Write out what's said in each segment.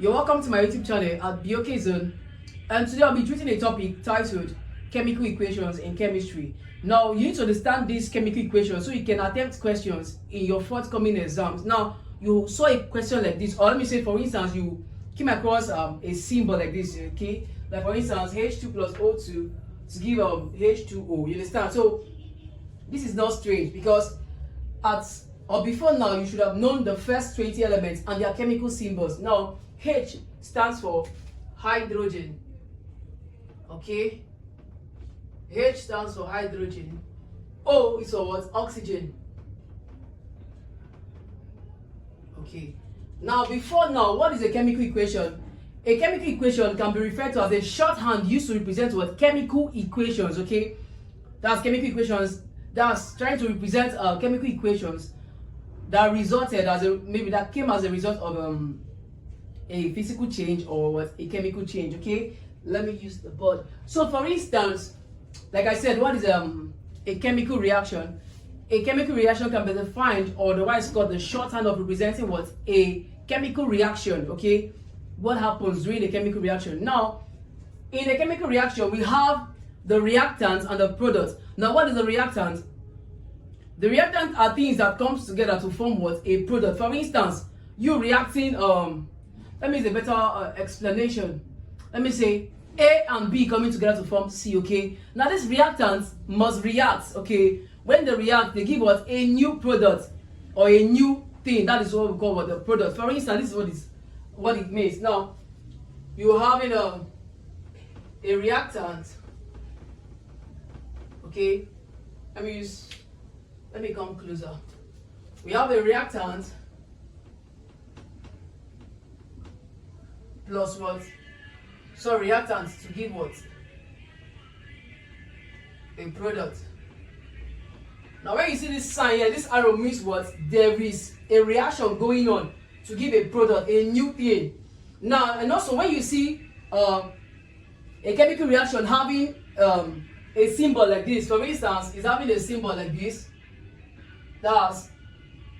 You're welcome to my YouTube channel at BOK Zone, and today I'll be treating a topic titled Chemical Equations in Chemistry. Now, you need to understand these chemical equations so you can attempt questions in your forthcoming exams. Now, you saw a question like this, or let me say, for instance, you came across a symbol like this, okay? Like for instance, H2 plus O2 to give H2O. You understand? So this is not strange because before now you should have known the first 20 elements and their chemical symbols. Now, H stands for hydrogen. Okay? H stands for hydrogen. O is for what? Oxygen. Okay. Now, before now, what is a chemical equation? A chemical equation can be referred to as a shorthand used to represent what? Chemical equations. Okay? That's chemical equations. That's trying to represent chemical equations that resulted as that came as a result of a physical change or what? A chemical change. Okay? Let me use the board. So, for instance, like I said, what is a chemical reaction? A chemical reaction can be defined or otherwise called the shorthand of representing what? A chemical reaction. Okay? What happens during a chemical reaction? Now, in a chemical reaction, we have the reactant and the product. Now, what is the reactant? The reactant are things that comes together to form what? A product. For instance, you reacting, let me use a better explanation. Let me say A and B coming together to form C, okay? Now, these reactants must react, okay? When they react, they give what? A new product or a new thing. That is what we call what? The product. For instance, this is what it means. Now, you're having a reactant, okay? Let me come closer. We have a reactant plus what? So reactant to give what? A product. Now when you see this sign here, this arrow means what? There is a reaction going on to give a product, a new thing. Now, and also when you see a chemical reaction having a symbol like this, for instance, is having a symbol like this.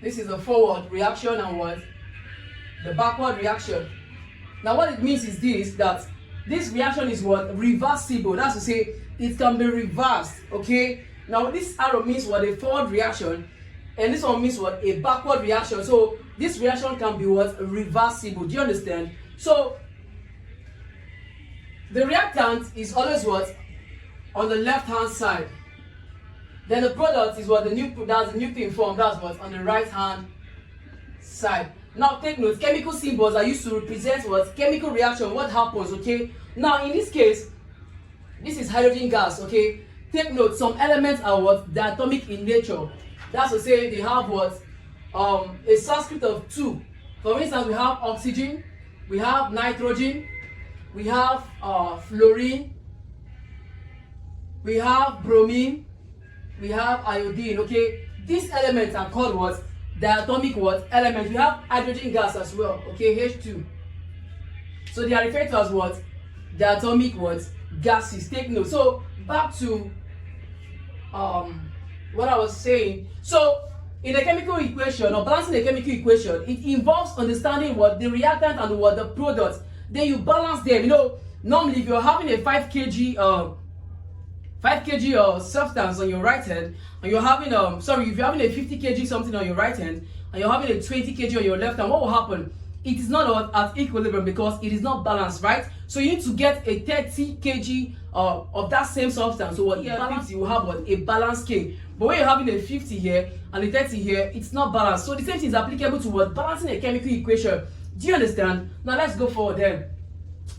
This is the forward reaction and what? The backward reaction. Now what it means is this, that this reaction is what? Reversible. That's to say, it can be reversed, okay? Now this arrow means what? A forward reaction, and this one means what? A backward reaction. So this reaction can be what? Reversible. Do you understand? So the reactant is always what? On the left hand side. Then the product is what? That's the new thing formed. That's what? On the right hand side. Now take note, chemical symbols are used to represent what? Chemical reaction, what happens, okay? Now in this case, this is hydrogen gas, okay? Take note, some elements are what? Diatomic in nature. That's to say they have what? A subscript of 2. For instance, we have oxygen, we have nitrogen, we have fluorine, we have bromine, we have iodine, okay? These elements are called what? Diatomic what? Elements. We have hydrogen gas as well, okay? H2. So they are referred to as what? Diatomic what? Gases. Take note. So back to what I was saying. So in a chemical equation or balancing a chemical equation, it involves understanding what? The reactant and what? The product. Then you balance them. You know, normally if you're having a 5 kg substance on your right hand, and you're having if you're having a 50 kg something on your right hand, and you're having a 20 kg on your left hand, what will happen? It is not at equilibrium because it is not balanced, right? So you need to get a 30 kg of that same substance. So what? Yeah, 50, you will have what? A balanced scale. But when you're having a 50 here and a 30 here, it's not balanced. So the same thing is applicable to what? Balancing a chemical equation. Do you understand? Now let's go forward then.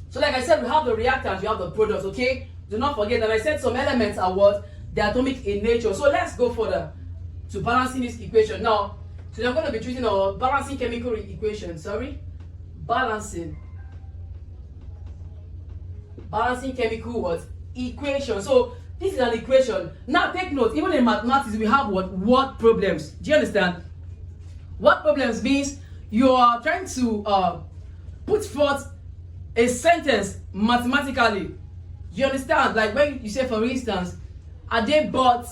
So like I said, we have the reactants, we have the products, okay? Do not forget that I said some elements are what? Diatomic in nature. So let's go further to balancing this equation. Now, today I'm going to be treating our balancing chemical equation. Balancing chemical what? Equation. So this is an equation. Now take note, even in mathematics we have what? Word problems. Do you understand? Word problems means you are trying to put forth a sentence mathematically. You understand? Like when you say, for instance, Ade bought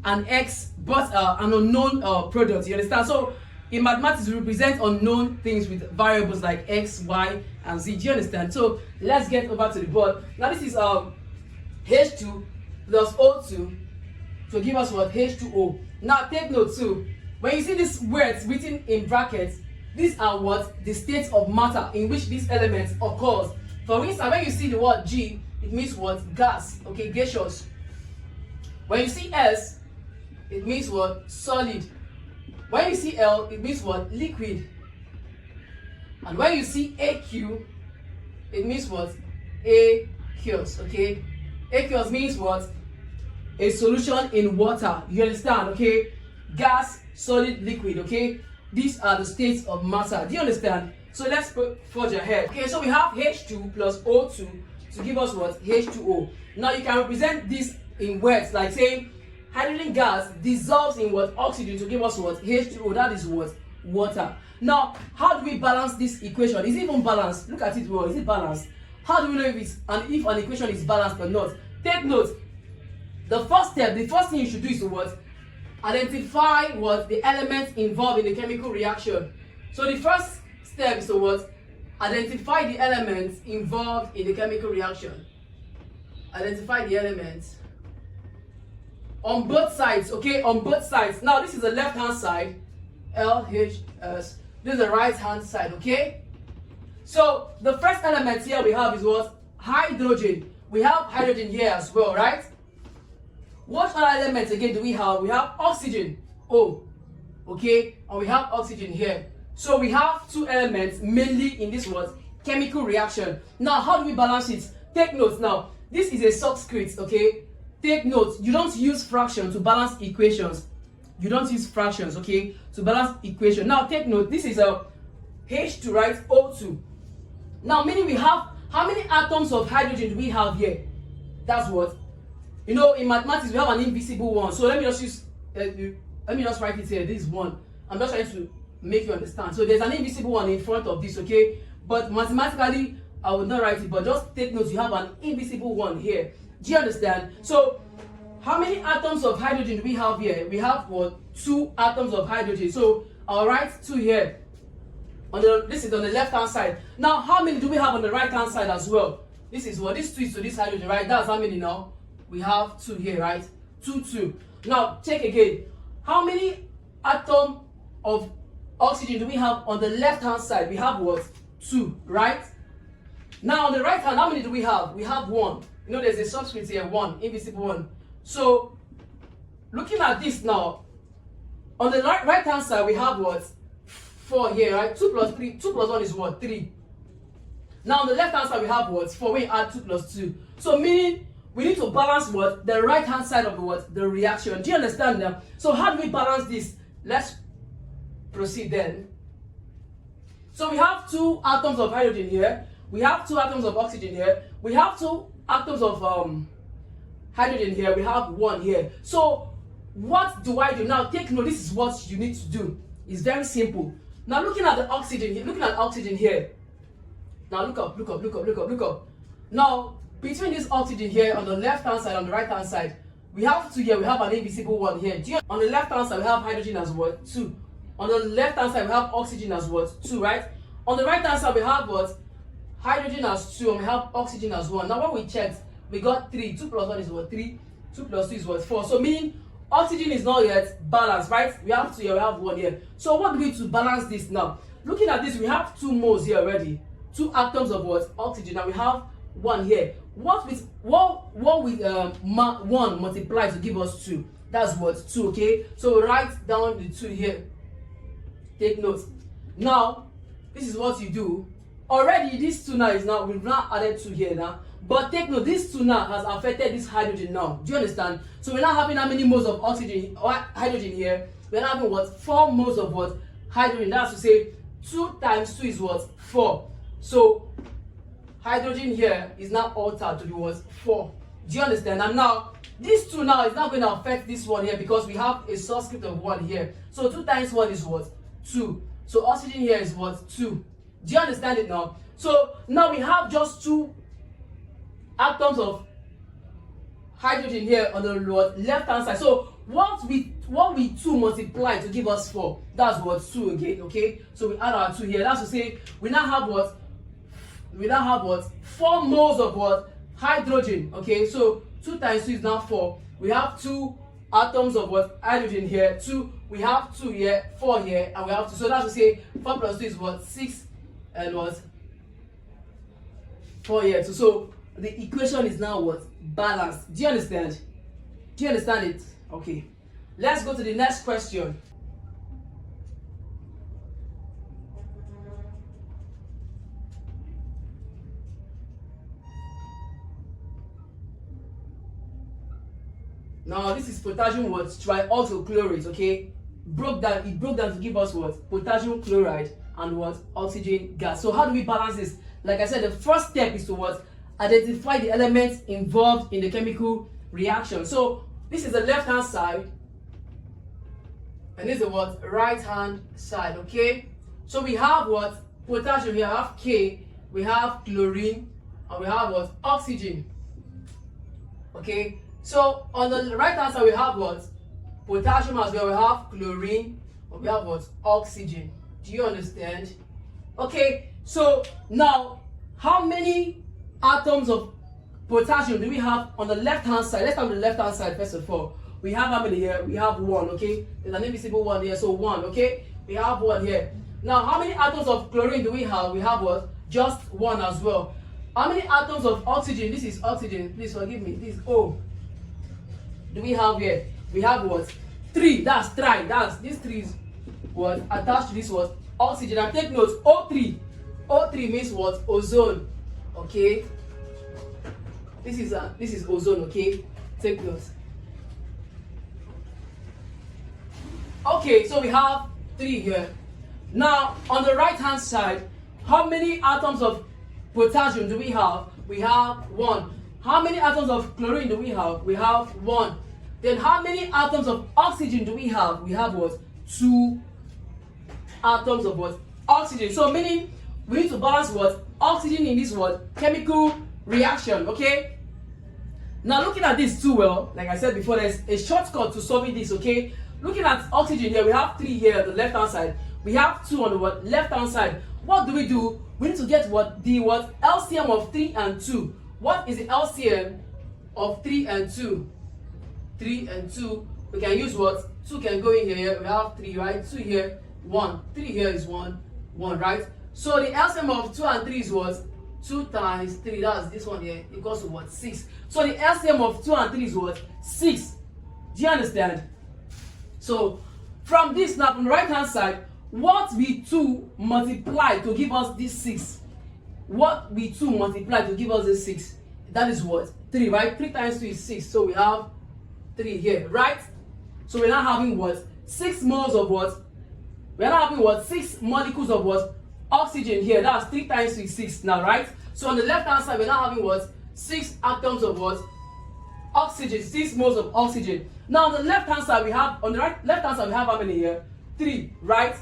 an unknown product. You understand? So in mathematics, we represent unknown things with variables like x, y, and z. Do you understand? So let's get over to the board. Now this is H2 plus O2 to give us what? H2O. Now take note too. When you see these words written in brackets, these are what? The states of matter in which these elements occurs. For instance, when you see the word G, it means what? Gas. Okay, gaseous. When you see S, it means what? Solid. When you see L, it means what? Liquid. And when you see AQ, it means what? Aqueous. Okay, aqueous means what? A solution in water. You understand? Okay, gas, solid, liquid. Okay, these are the states of matter. Do you understand? So let's forge ahead. Okay, so we have H2 plus O2 to give us what? H2O. Now you can represent this in words like saying hydrogen gas dissolves in what? Oxygen to give us what? H2O. That is what? Water. Now, how do we balance this equation? Is it even balanced? Look at it well. Is it balanced? How do we know if an equation is balanced or not? Take note. The first step, the first thing you should do is to what? Identify what? The elements involved in the chemical reaction. So the first step is to what? Identify the elements involved in the chemical reaction. Identify the elements on both sides. Okay, on both sides. Now this is the left hand side, LHS. This is the right hand side. Okay, so the first element here we have is what? Hydrogen. We have hydrogen here as well, right? What other elements again do we have? We have oxygen, O, okay, and we have oxygen here. So we have two elements mainly in this what? Chemical reaction. Now how do we balance it? Take note now. This is a subscript, okay? Take note, you don't use fraction to balance equations. You don't use fractions, okay, to balance equation. Now take note, this is a H2, right? O2. Now meaning we have, how many atoms of hydrogen do we have here? That's what? You know, in mathematics we have an invisible one. So let me just use, let me just write it here. This is one. I'm just trying to make you understand. So there's an invisible one in front of this, okay? But mathematically, I would not write it, but just take note, you have an invisible one here. Do you understand? So how many atoms of hydrogen do we have here? We have what? 2 atoms of hydrogen. So I'll write 2 here. This is on the left hand side. Now how many do we have on the right hand side as well? This is what? This 2 is to this hydrogen, right? That's how many now? We have 2 here, right? 2. Now check again. How many atoms of oxygen do we have on the left hand side? We have what? 2, right? Now on the right hand, how many do we have? We have 1. You know, there's a subscript here, 1, invisible one. So looking at this now, on the right hand side we have what? 4 here, right? 2 plus 3, 2 plus 1 is what? 3. Now on the left hand side we have what? 4. We add 2 plus 2. So meaning we need to balance what? The right hand side of the what? The reaction. Do you understand now? So how do we balance this? Let's proceed then. So we have 2 atoms of hydrogen here. We have 2 atoms of oxygen here. We have 2 atoms of hydrogen here. We have 1 here. So what do I do now? Take note. This is what you need to do. It's very simple. Now looking at the oxygen here, looking at oxygen here. Now look up. Now between this oxygen here on the left hand side, on the right hand side, we have 2 here. We have an invisible one here. On the left hand side we have hydrogen as what? 2. On the left hand side we have oxygen as what? 2, right? On the right hand side we have what? Hydrogen as 2, and we have oxygen as 1. Now when we checked, we got 3. 2 plus 1 is what? 3. 2 plus 2 is what? 4. So meaning oxygen is not yet balanced, right? We have 2 here, we have 1 here. So what do we do to balance this now? Looking at this, we have 2 moles here already. 2 atoms of what? Oxygen, and we have 1 here. What with 1 multiplied to give us 2? That's what? 2, okay? So write down the 2 here. Take note. Now, this is what you do. Already this 2 now is now, we've now added 2 here now. But take note, this 2 now has affected this hydrogen now. Do you understand? So we're now having how many moles of oxygen or hydrogen here? We're now having what? 4 moles of what? Hydrogen. That's to say 2 times 2 is what? 4. So hydrogen here is now altered to be what? 4. Do you understand? And now this 2 now is not going to affect this one here because we have a subscript of 1 here. So 2 times 1 is what? 2. So oxygen here is what? 2. Do you understand it now? So now we have just 2 atoms of hydrogen here on the left hand side. So what we 2 multiply to give us 4, that's what 2 again, okay? So we add our 2 here. That's to say we now have what? 4 moles of what? Hydrogen, okay? So 2 times 2 is now 4. We have 2 atoms of what? Hydrogen here. 2, we have 2 here, 4 here, and we have 2. So that's to say 4 plus 2 is what? 6, and what? 4 here. So the equation is now what? Balanced. Do you understand? Do you understand it? Okay. Let's go to the next question. Now this is potassium what? Trialtochlorate, okay? It broke down to give us what? Potassium chloride and what? Oxygen gas. So how do we balance this? Like I said, the first step is to what? Identify the elements involved in the chemical reaction. So this is the left hand side, and this is the what? Right hand side, okay? So we have what? Potassium here, we have K, we have chlorine, and we have what? Oxygen. Okay? So on the right hand side we have what? Potassium as well, we have chlorine, and we have what? Oxygen. Do you understand? Okay, so now how many atoms of potassium do we have on the left hand side? Let's start with the left hand side first of all. We have how many here? We have 1, okay? There's an invisible 1 here, so 1, okay? We have 1 here. Now, how many atoms of chlorine do we have? We have what? Just 1 as well. How many atoms of oxygen? This is oxygen. Please forgive me. This is O. Do we have here? We have what? 3. That's tri. That's this 3 is what? Attached to this what? Oxygen. And take note, O3. O3 means what? Ozone. Okay? This is ozone, okay? Take note. Okay, so we have 3 here. Now, on the right hand side, how many atoms of potassium do we have? We have 1. How many atoms of chlorine do we have? We have 1. Then how many atoms of oxygen do we have? We have what? 2 atoms of what? Oxygen. So meaning we need to balance what? Oxygen in this what? Chemical reaction, okay? Now looking at this too well, like I said before, there's a shortcut to solving this, okay? Looking at oxygen here, we have 3 here on the left hand side. We have 2 on the what? Left hand side. What do? We need to get what? The what? LCM of 3 and 2. What is the LCM of 3 and 2? 3 and 2. We can use what? 2 can go in here. We have 3, right? 2 here, 1. 3 here is 1, right? So the LCM of 2 and 3 is what? 2 times 3, that's this one here, equals to what? 6. So the LCM of 2 and 3 is what? 6. Do you understand? So from this now, from the right hand side, what we 2 multiply to give us this 6? What we 2 multiply to give us this 6? That is what? 3, right? 3 times 2 is 6. So we have 3 here, right? So we're now having what? 6 moles of what? We're now having what? 6 molecules of what? Oxygen here. That's 3 times 2 is 6 now, right? So on the left hand side, we're now having what? 6 atoms of what? Oxygen, 6 moles of oxygen. Now on the left hand side, we have, on the left hand side, we have how many here? 3, right?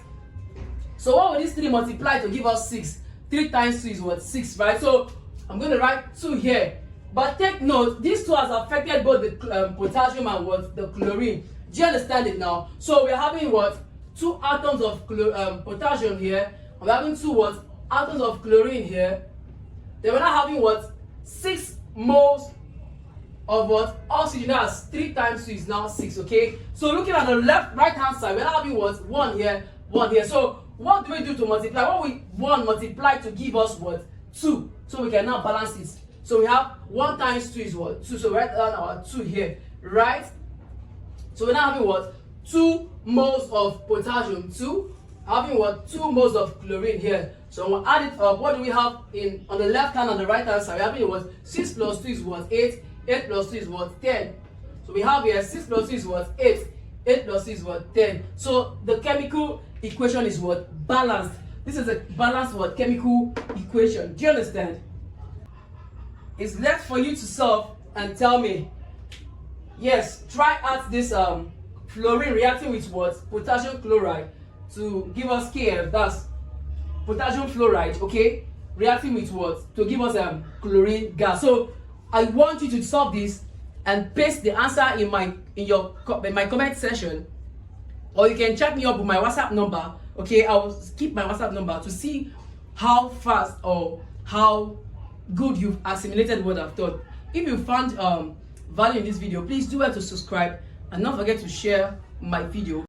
So what will this 3 multiply to give us 6? 3 times 2 is what? 6, right? So I'm going to write 2 here. But take note, these 2 has affected both the potassium and what? The chlorine. Do you understand it now? So we're having what? 2 atoms of potassium here. We're having 2 what? Atoms of chlorine here. Then we're now having what? 6 moles of what? Oxygen. That's 3 times 2 is now 6, okay? So looking at the right hand side, we're now having what? 1 here, 1 here. So what do we do to multiply? What we 1 multiply to give us what? 2. So we can now balance it. So we have 1 times 2 is what? 2. So we write down our 2 here, right? So we're now having what? 2 moles of potassium, 2. Having what? 2 moles of chlorine here. So we'll add it up. What do we have in on the left hand and the right hand side? We're having what? 6 plus 2 is what? 8. 8 plus 2 is what? 10. So we have here 6 plus 2 is what? 8. 8 plus 2 is what? 10. So the chemical equation is what? Balanced. This is a balanced what? Chemical equation. Do you understand? It's left for you to solve and tell me. Yes, try out this fluorine reacting with what? Potassium chloride to give us KF. That's potassium fluoride, okay? Reacting with what? To give us chlorine gas. So I want you to solve this and paste the answer in my comment section, or you can chat me up with my WhatsApp number. Okay, I'll keep my WhatsApp number to see how fast or how good you've assimilated what I've taught. If you found value in this video, please do well to subscribe and not forget to share my video.